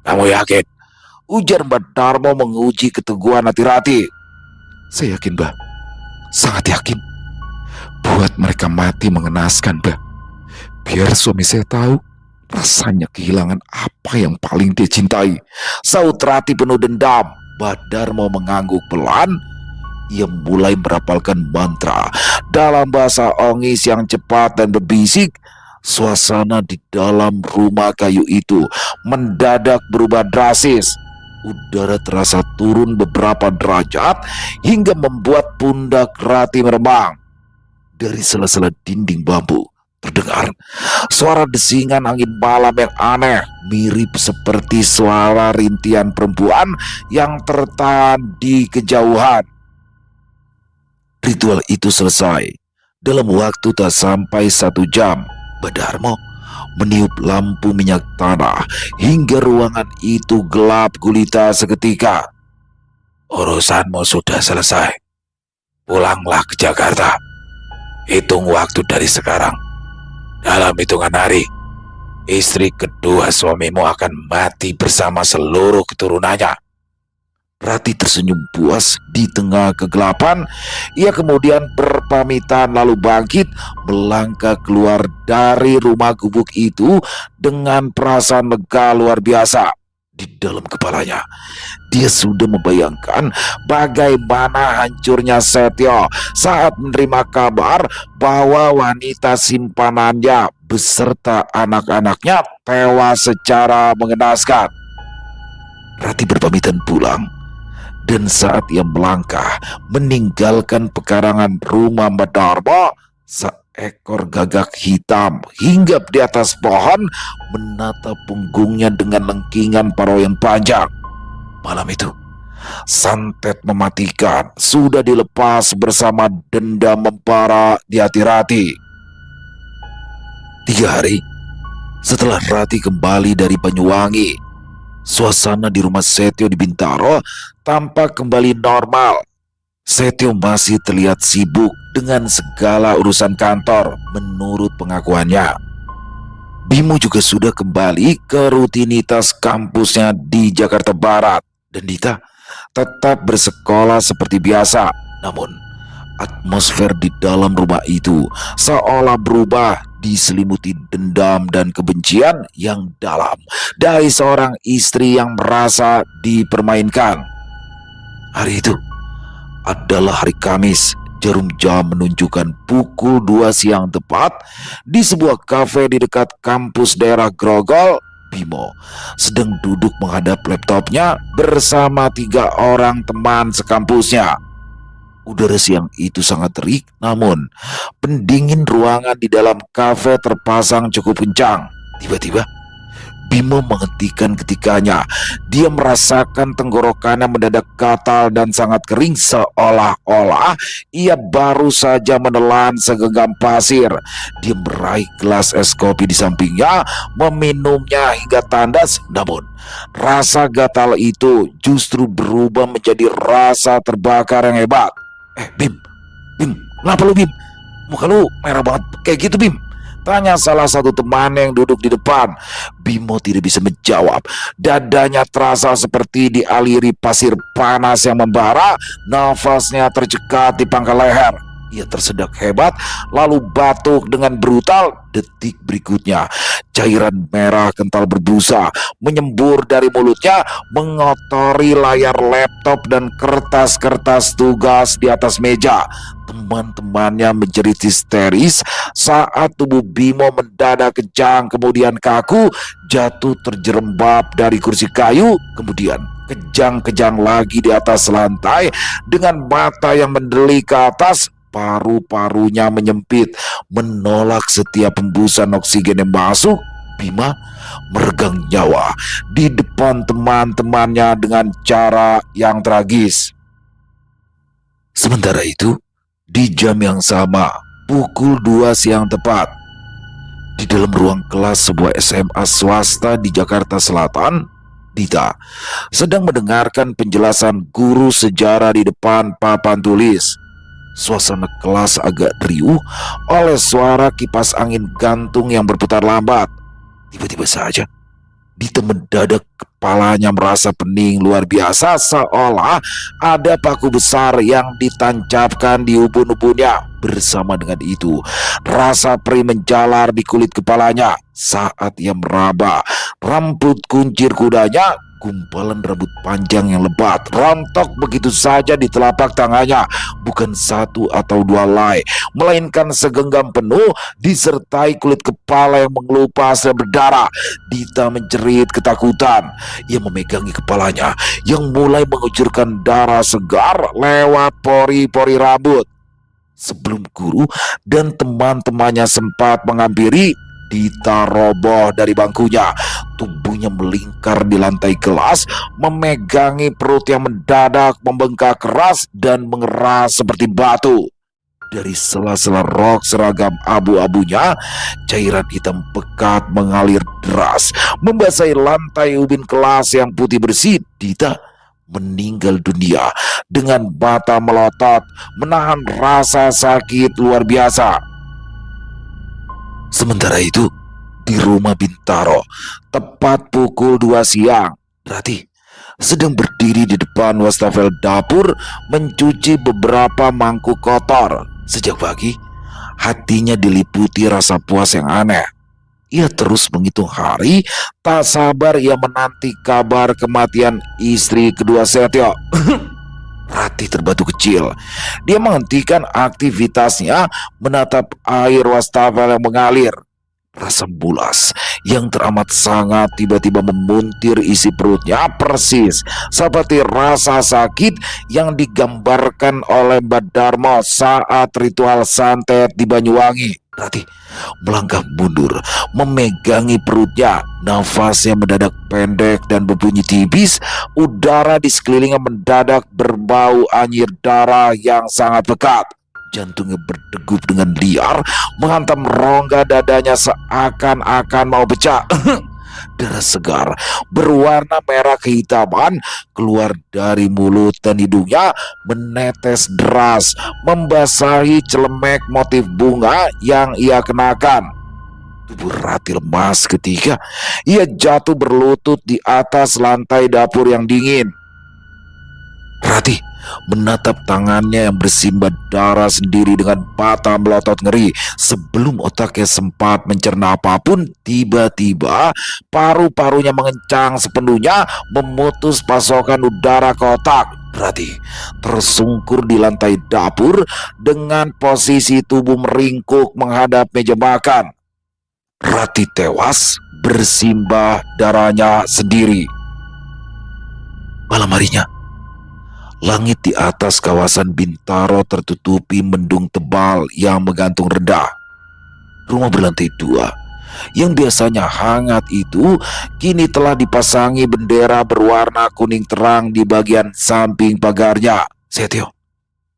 Kamu yakin? Ujar Badarmo menguji keteguhan hati Rati. Saya yakin, Mbah. Sangat yakin. Buat mereka mati mengenaskan, Mbah. Biar suami saya tahu rasanya kehilangan apa yang paling dia cintai. Saut Rati penuh dendam. Badarmo mengangguk pelan. Ia mulai merapalkan mantra dalam bahasa Ongis yang cepat dan berbisik. Suasana di dalam rumah kayu itu mendadak berubah drastis. Udara terasa turun beberapa derajat hingga membuat pundak Rati meremang. Dari sela-sela dinding bambu terdengar suara desingan angin malam yang aneh, mirip seperti suara rintihan perempuan yang tertahan di kejauhan. Ritual itu selesai dalam waktu tak sampai 1 jam. Badarmo meniup lampu minyak tanah hingga ruangan itu gelap gulita seketika. Urusanmu sudah selesai. Pulanglah ke Jakarta. Hitung waktu dari sekarang. Dalam hitungan hari, istri kedua suamimu akan mati bersama seluruh keturunannya. Rati tersenyum puas di tengah kegelapan. Ia kemudian berpamitan lalu bangkit melangkah keluar dari rumah gubuk itu dengan perasaan lega luar biasa. Di dalam kepalanya, dia sudah membayangkan bagaimana hancurnya Setio saat menerima kabar bahwa wanita simpanannya beserta anak-anaknya tewas secara mengenaskan. Rati berpamitan pulang, dan saat ia melangkah meninggalkan pekarangan rumah Mbak Darmo, seekor gagak hitam hinggap di atas pohon menatap punggungnya dengan lengkingan paro yang panjang. Malam itu, santet mematikan sudah dilepas bersama dendam membara di hati Rati. 3 hari setelah Rati kembali dari Banyuwangi, suasana di rumah Setio di Bintaro tampak kembali normal. Setio masih terlihat sibuk dengan segala urusan kantor menurut pengakuannya. Bimo juga sudah kembali ke rutinitas kampusnya di Jakarta Barat, dan Dita tetap bersekolah seperti biasa. Namun, atmosfer di dalam rumah itu seolah berubah, diselimuti dendam dan kebencian yang dalam dari seorang istri yang merasa dipermainkan. Hari itu adalah hari Kamis. Jarum jam menunjukkan pukul 2 siang tepat di sebuah kafe di dekat kampus daerah Grogol. Bimo sedang duduk menghadap laptopnya bersama 3 orang teman sekampusnya. Udara siang itu sangat terik, namun pendingin ruangan di dalam kafe terpasang cukup kencang. Tiba-tiba Bimo menghentikan ketikanya. Dia merasakan tenggorokannya mendadak gatal dan sangat kering, seolah-olah ia baru saja menelan segenggam pasir. Dia meraih gelas es kopi di sampingnya, meminumnya hingga tandas. Namun rasa gatal itu justru berubah menjadi rasa terbakar yang hebat. Bim, kenapa lu, Bim? Muka lu merah banget kayak gitu, Bim? Tanya salah satu teman yang duduk di depan. Bimo tidak bisa menjawab. Dadanya terasa seperti dialiri pasir panas yang membara. Nafasnya tercekat di pangkal leher. Ia tersedak hebat, lalu batuk dengan brutal. Detik berikutnya, cairan merah kental berbusa menyembur dari mulutnya, mengotori layar laptop dan kertas-kertas tugas di atas meja. Teman-temannya menjerit histeris saat tubuh Bimo mendadak kejang, kemudian kaku, jatuh terjerembab dari kursi kayu, kemudian kejang-kejang lagi di atas lantai dengan mata yang mendelik ke atas. Paru-parunya menyempit, menolak setiap hembusan oksigen yang masuk. Bima meregang nyawa di depan teman-temannya dengan cara yang tragis. Sementara itu, di jam yang sama, pukul 2 siang tepat, di dalam ruang kelas sebuah SMA swasta di Jakarta Selatan, Dita sedang mendengarkan penjelasan guru sejarah di depan papan tulis. Suasana kelas agak riuh oleh suara kipas angin gantung yang berputar lambat. Tiba-tiba saja, Dita mendadak kepalanya merasa pening luar biasa, seolah ada paku besar yang ditancapkan di ubun-ubunnya. Bersama dengan itu, rasa perih menjalar di kulit kepalanya saat ia meraba rambut kuncir kudanya. Gumpalan rambut panjang yang lebat rontok begitu saja di telapak tangannya. Bukan 1 atau 2 helai, melainkan segenggam penuh, disertai kulit kepala yang mengelupas dan berdarah. Dita menjerit ketakutan. Ia memegangi kepalanya yang mulai mengucurkan darah segar lewat pori-pori rambut. Sebelum guru dan teman-temannya sempat menghampiri, Dita roboh dari bangkunya. Tubuhnya melingkar di lantai kelas, memegangi perut yang mendadak membengkak keras dan mengeras seperti batu. Dari sela-sela rok seragam abu-abunya, cairan hitam pekat mengalir deras, membasahi lantai ubin kelas yang putih bersih. Dita meninggal dunia dengan mata melotot, menahan rasa sakit luar biasa. Sementara itu, di rumah Bintaro, tepat pukul 2 siang, Rati sedang berdiri di depan wastafel dapur mencuci beberapa mangkuk kotor. Sejak pagi, hatinya diliputi rasa puas yang aneh. Ia terus menghitung hari, tak sabar ia menanti kabar kematian istri kedua Setio. Rati terbatu kecil. Dia menghentikan aktivitasnya, menatap air wastafel yang mengalir. Rasa bulas yang teramat sangat tiba-tiba memuntir isi perutnya, persis seperti rasa sakit yang digambarkan oleh Mbak Darmo saat ritual santet di Banyuwangi. Rati melangkah mundur, memegangi perutnya. Nafasnya mendadak pendek dan berbunyi tipis. Udara di sekelilingnya mendadak berbau anyir darah yang sangat pekat. Jantungnya berdegup dengan liar, menghantam rongga dadanya seakan-akan mau pecah. Darah segar berwarna merah kehitaman keluar dari mulut dan hidungnya, menetes deras, membasahi celemek motif bunga yang ia kenakan. Tubuh Rati lemas ketika ia jatuh berlutut di atas lantai dapur yang dingin. Rati menatap tangannya yang bersimbah darah sendiri dengan mata melotot ngeri. Sebelum otaknya sempat mencerna apapun, tiba-tiba paru-parunya mengencang sepenuhnya, memutus pasokan udara ke otak. Rati tersungkur di lantai dapur dengan posisi tubuh meringkuk menghadap meja makan. Rati tewas bersimbah darahnya sendiri. Malam harinya, langit di atas kawasan Bintaro tertutupi mendung tebal yang menggantung rendah. Rumah berlantai 2 yang biasanya hangat itu kini telah dipasangi bendera berwarna kuning terang di bagian samping pagarnya. Setio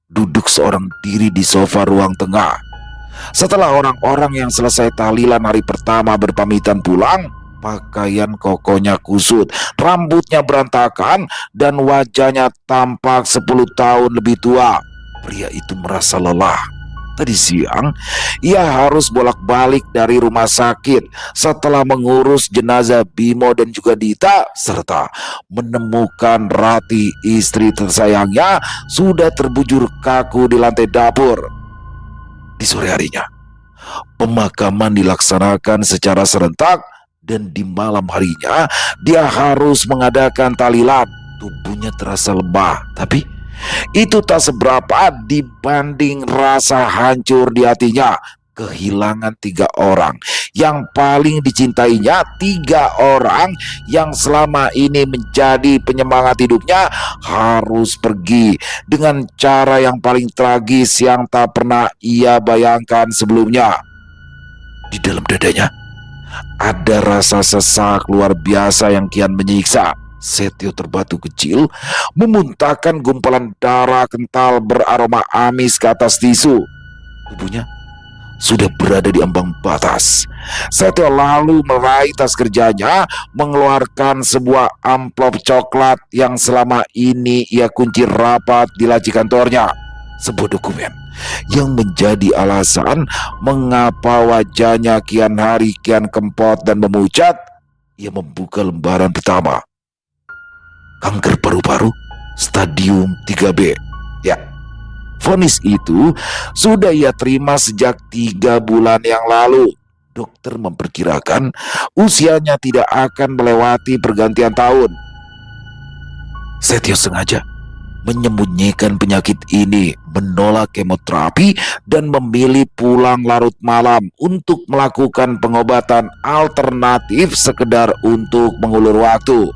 duduk seorang diri di sofa ruang tengah. Setelah orang-orang yang selesai tahlilan hari pertama berpamitan pulang, pakaian kokonya kusut, rambutnya berantakan, dan wajahnya tampak 10 tahun lebih tua. Pria itu merasa lelah. Tadi siang, ia harus bolak-balik dari rumah sakit setelah mengurus jenazah Bimo dan juga Dita, serta menemukan Rati, istri tersayangnya, sudah terbujur kaku di lantai dapur. Di sore harinya, pemakaman dilaksanakan secara serentak, dan di malam harinya dia harus mengadakan tahlilan. Tubuhnya terasa lemah, tapi itu tak seberapa dibanding rasa hancur di hatinya. Kehilangan 3 orang yang paling dicintainya, 3 orang yang selama ini menjadi penyemangat hidupnya, harus pergi dengan cara yang paling tragis yang tak pernah ia bayangkan sebelumnya. Di dalam dadanya ada rasa sesak luar biasa yang kian menyiksa. Setio terbatu kecil, memuntahkan gumpalan darah kental beraroma amis ke atas tisu. Tubuhnya sudah berada di ambang batas. Setio lalu meraih tas kerjanya, mengeluarkan sebuah amplop coklat yang selama ini ia kunci rapat di laci kantornya. Sebuah dokumen yang menjadi alasan mengapa wajahnya kian hari kian kempot dan memucat. Ia membuka lembaran pertama. Kanker paru-paru stadium 3B. Ya, vonis itu sudah ia terima sejak 3 bulan yang lalu. Dokter memperkirakan usianya tidak akan melewati pergantian tahun. Setio sengaja menyembunyikan penyakit ini, menolak kemoterapi, dan memilih pulang larut malam untuk melakukan pengobatan alternatif sekedar untuk mengulur waktu.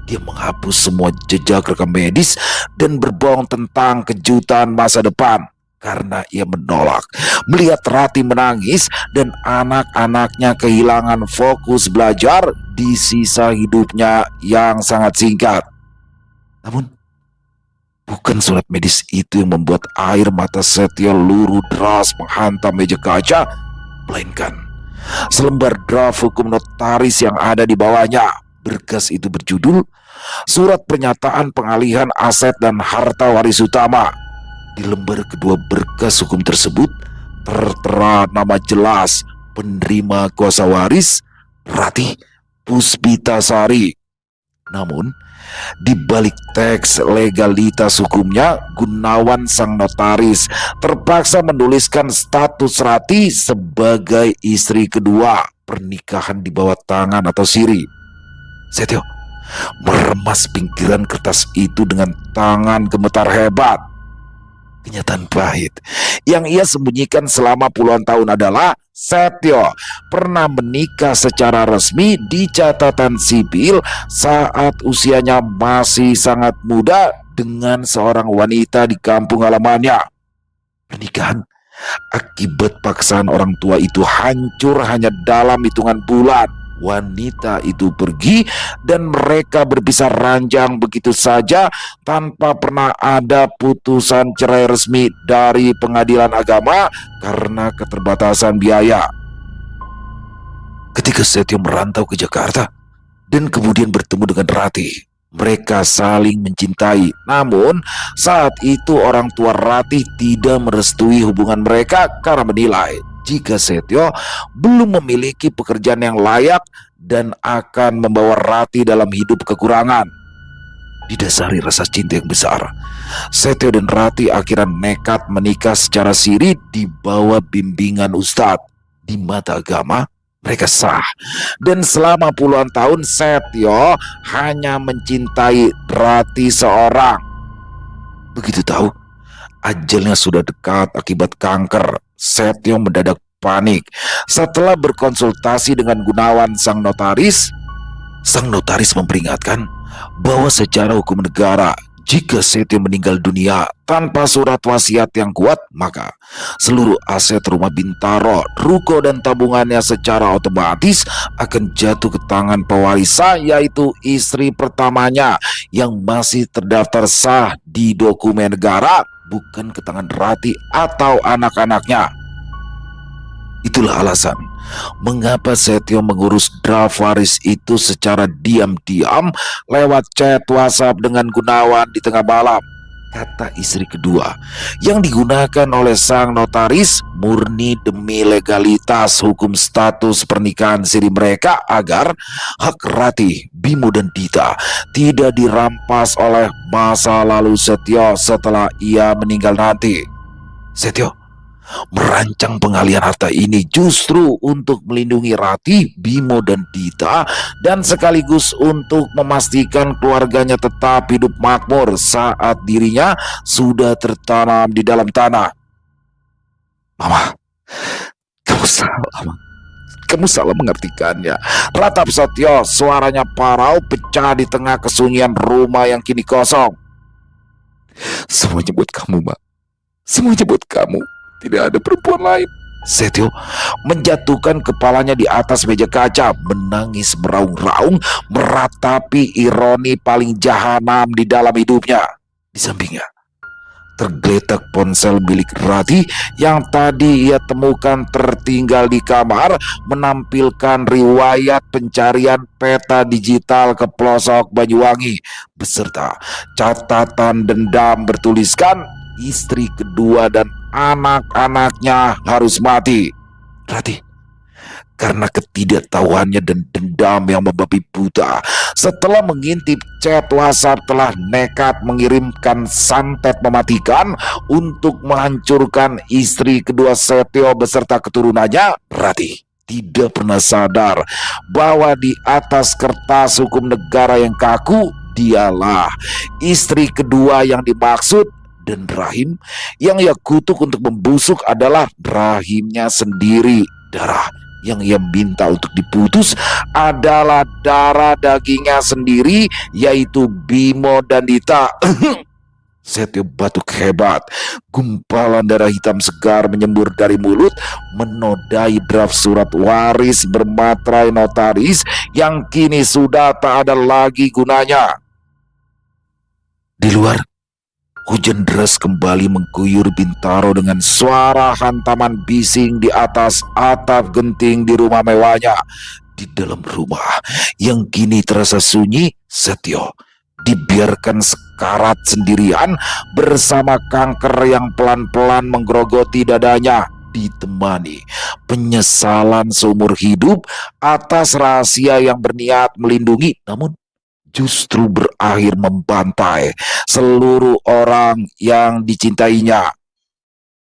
Dia menghapus semua jejak rekam medis dan berbohong tentang kejutan masa depan, karena ia menolak melihat Rati menangis dan anak-anaknya kehilangan fokus belajar di sisa hidupnya yang sangat singkat. Namun bukan surat medis itu yang membuat air mata Setio luruh deras menghantam meja kaca, melainkan selembar draft hukum notaris yang ada di bawahnya. Berkas itu berjudul Surat Pernyataan Pengalihan Aset dan Harta Waris Utama. Di lembar kedua berkas hukum tersebut tertera nama jelas penerima kuasa waris, Rati Puspitasari. Namun di balik teks legalitas hukumnya, Gunawan sang notaris terpaksa menuliskan status Rati sebagai istri kedua. pernikahan di bawah tangan atau siri. Setio meremas pinggiran kertas itu dengan tangan gemetar hebat. Kenyataan pahit yang ia sembunyikan selama puluhan tahun adalah Setio pernah menikah secara resmi di catatan sipil saat usianya masih sangat muda dengan seorang wanita di kampung halamannya. Pernikahan akibat paksaan orang tua itu hancur hanya dalam hitungan bulan. Wanita itu pergi dan mereka berpisah ranjang begitu saja tanpa pernah ada putusan cerai resmi dari pengadilan agama karena keterbatasan biaya. Ketika Setio merantau ke Jakarta dan kemudian bertemu dengan Rati, mereka saling mencintai. Namun saat itu orang tua Rati tidak merestui hubungan mereka karena menilai jika Setio belum memiliki pekerjaan yang layak dan akan membawa Rati dalam hidup kekurangan. Didasari rasa cinta yang besar, Setio dan Rati akhirnya nekat menikah secara siri di bawah bimbingan ustadz. Di mata agama, mereka sah. Dan selama puluhan tahun Setio hanya mencintai Rati seorang. Begitu tahu ajalnya sudah dekat akibat kanker, Setio mendadak panik. Setelah berkonsultasi dengan Gunawan sang notaris memperingatkan bahwa secara hukum negara, jika Setio meninggal dunia tanpa surat wasiat yang kuat, maka seluruh aset rumah Bintaro, ruko dan tabungannya secara otomatis akan jatuh ke tangan pewarisnya, yaitu istri pertamanya yang masih terdaftar sah di dokumen negara, bukan ke tangan Rati atau anak-anaknya. Itulah alasan mengapa Setio mengurus draft waris itu secara diam-diam lewat chat WhatsApp dengan Gunawan di tengah malam. Kata istri kedua yang digunakan oleh sang notaris murni demi legalitas hukum status pernikahan siri mereka agar hak Rati, Bimo dan Dita tidak dirampas oleh masa lalu Setio setelah ia meninggal nanti. Setio merancang pengalihan harta ini justru untuk melindungi Rati, Bimo dan Dita dan sekaligus untuk memastikan keluarganya tetap hidup makmur saat dirinya sudah tertanam di dalam tanah. Mama, kamu salah, kamu salah mengartikannya. Ratap Setio, suaranya parau pecah di tengah kesunyian rumah yang kini kosong. Semuanya buat kamu, Mak. Semuanya buat kamu. Tidak ada perempuan lain. Setio menjatuhkan kepalanya di atas meja kaca, menangis meraung-raung, meratapi ironi paling jahanam di dalam hidupnya. Di sampingnya tergeletak ponsel milik Rati yang tadi ia temukan tertinggal di kamar, menampilkan riwayat pencarian peta digital ke pelosok Banyuwangi beserta catatan dendam bertuliskan istri kedua dan anak-anaknya harus mati. Rati, karena ketidaktahuannya dan dendam yang membabi buta, setelah mengintip chat WhatsApp telah nekat mengirimkan santet mematikan untuk menghancurkan istri kedua Setio beserta keturunannya. Rati tidak pernah sadar bahwa di atas kertas hukum negara yang kaku, dialah istri kedua yang dimaksud. Dan rahim yang ia kutuk untuk membusuk adalah rahimnya sendiri. Darah yang ia minta untuk diputus adalah darah dagingnya sendiri, yaitu Bimo dan Dita. Setio batuk hebat. Gumpalan darah hitam segar menyembur dari mulut, menodai draft surat waris bermaterai notaris yang kini sudah tak ada lagi gunanya. Di luar, hujan deras kembali mengguyur Bintaro dengan suara hantaman bising di atas atap genting di rumah mewahnya. Di dalam rumah yang kini terasa sunyi, Setio dibiarkan sekarat sendirian bersama kanker yang pelan-pelan menggerogoti dadanya, ditemani penyesalan seumur hidup atas rahasia yang berniat melindungi namun justru berakhir membantai seluruh orang yang dicintainya.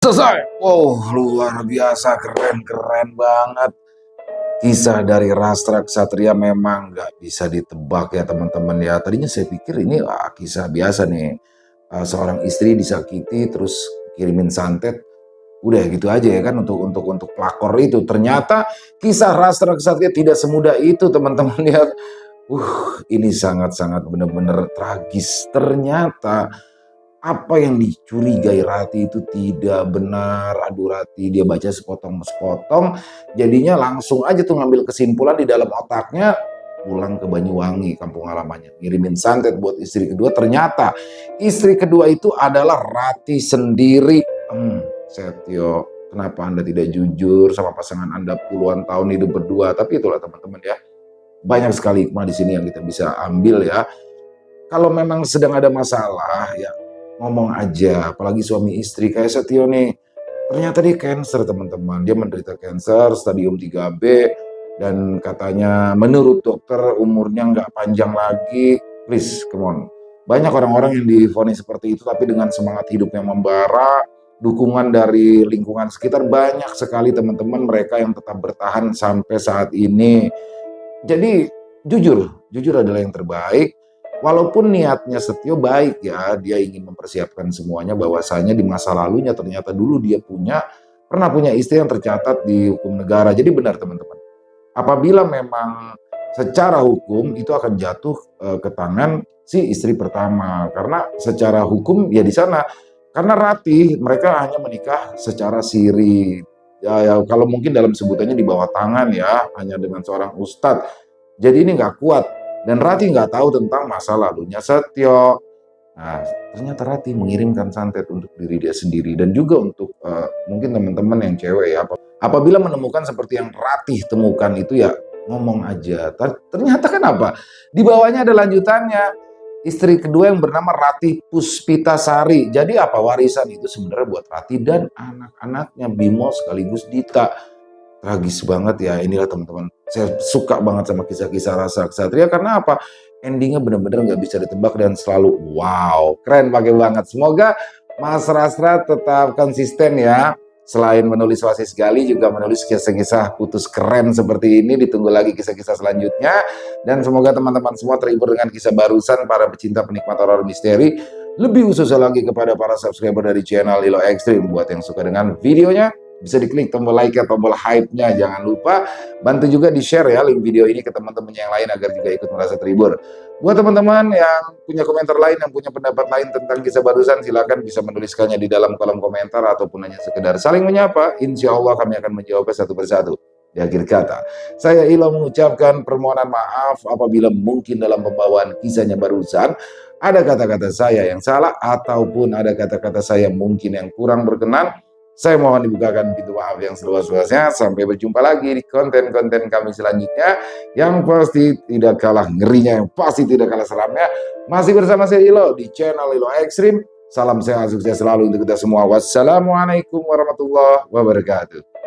Selesai. Oh, luar biasa, keren banget. Kisah dari Rastra Ksatria memang nggak bisa ditebak ya teman-teman ya. Tadinya saya pikir ini kisah biasa nih. Seorang istri disakiti terus kirimin santet, udah gitu aja ya kan untuk pelakor itu. Ternyata kisah Rastra Ksatria tidak semudah itu teman-teman ya. Ini sangat-sangat benar-benar tragis. Ternyata apa yang dicurigai Rati itu tidak benar. Aduh Rati, dia baca sepotong-sepotong, jadinya langsung aja tuh ngambil kesimpulan di dalam otaknya, pulang ke Banyuwangi, kampung halamannya, ngirimin santet buat istri kedua. Ternyata istri kedua itu adalah Rati sendiri. Setio, kenapa Anda tidak jujur sama pasangan Anda puluhan tahun hidup berdua? Tapi itulah teman-teman ya, banyak sekali hikmah di sini yang kita bisa ambil ya. Kalau memang sedang ada masalah ya ngomong aja, apalagi suami istri kayak Setio nih. Ternyata dia cancer teman-teman, dia menderita cancer stadium 3B dan katanya menurut dokter umurnya nggak panjang lagi. Please, come on. Banyak orang-orang yang divonis seperti itu tapi dengan semangat hidup yang membara, dukungan dari lingkungan sekitar, banyak sekali teman-teman mereka yang tetap bertahan sampai saat ini. Jadi jujur adalah yang terbaik. Walaupun niatnya Setio baik ya, dia ingin mempersiapkan semuanya, bahwasanya di masa lalunya ternyata dulu dia pernah punya istri yang tercatat di hukum negara. Jadi benar teman-teman, apabila memang secara hukum itu akan jatuh ke tangan si istri pertama, karena secara hukum ya di sana, karena Rati mereka hanya menikah secara siri. Ya, kalau mungkin dalam sebutannya di bawah tangan ya, hanya dengan seorang ustadz. Jadi ini nggak kuat. Dan Rati nggak tahu tentang masa lalunya Setio. Nah, ternyata Rati mengirimkan santet untuk diri dia sendiri dan juga untuk mungkin teman-teman yang cewek ya. Apabila menemukan seperti yang Rati temukan itu ya ngomong aja. Ternyata kan apa? Di bawahnya ada lanjutannya. Istri kedua yang bernama Rati Puspitasari. Jadi apa, warisan itu sebenarnya buat Rati dan anak-anaknya Bimo sekaligus Dita. Tragis banget ya, inilah teman-teman. Saya suka banget sama kisah-kisah Rastra Ksatria karena apa? Endingnya benar-benar nggak bisa ditebak dan selalu wow, keren pakai banget. Semoga Mas Rastra tetap konsisten ya. Selain menulis Wasis Gali juga menulis kisah-kisah putus keren seperti ini. Ditunggu lagi kisah-kisah selanjutnya. Dan semoga teman-teman semua terhibur dengan kisah barusan para pecinta penikmat horor misteri. Lebih khususnya lagi kepada para subscriber dari channel Lilo Extreme. Buat yang suka dengan videonya, bisa diklik tombol like ya, tombol hype-nya. Jangan lupa bantu juga di-share ya link video ini ke teman-teman yang lain agar juga ikut merasa terhibur. Buat teman-teman yang punya komentar lain, yang punya pendapat lain tentang kisah barusan, silakan bisa menuliskannya di dalam kolom komentar ataupun hanya sekedar saling menyapa. Insya Allah kami akan menjawabnya satu persatu. Di akhir kata, saya Ilo mengucapkan permohonan maaf apabila mungkin dalam pembawaan kisahnya barusan ada kata-kata saya yang salah ataupun ada kata-kata saya mungkin yang kurang berkenan. Saya mohon dibukakan pintu maaf yang seluas-luasnya. Sampai berjumpa lagi di konten-konten kami selanjutnya, yang pasti tidak kalah ngerinya, yang pasti tidak kalah seramnya. Masih bersama saya Ilo di channel Ilo Extreme. Salam sehat, sukses selalu untuk kita semua. Wassalamualaikum warahmatullahi wabarakatuh.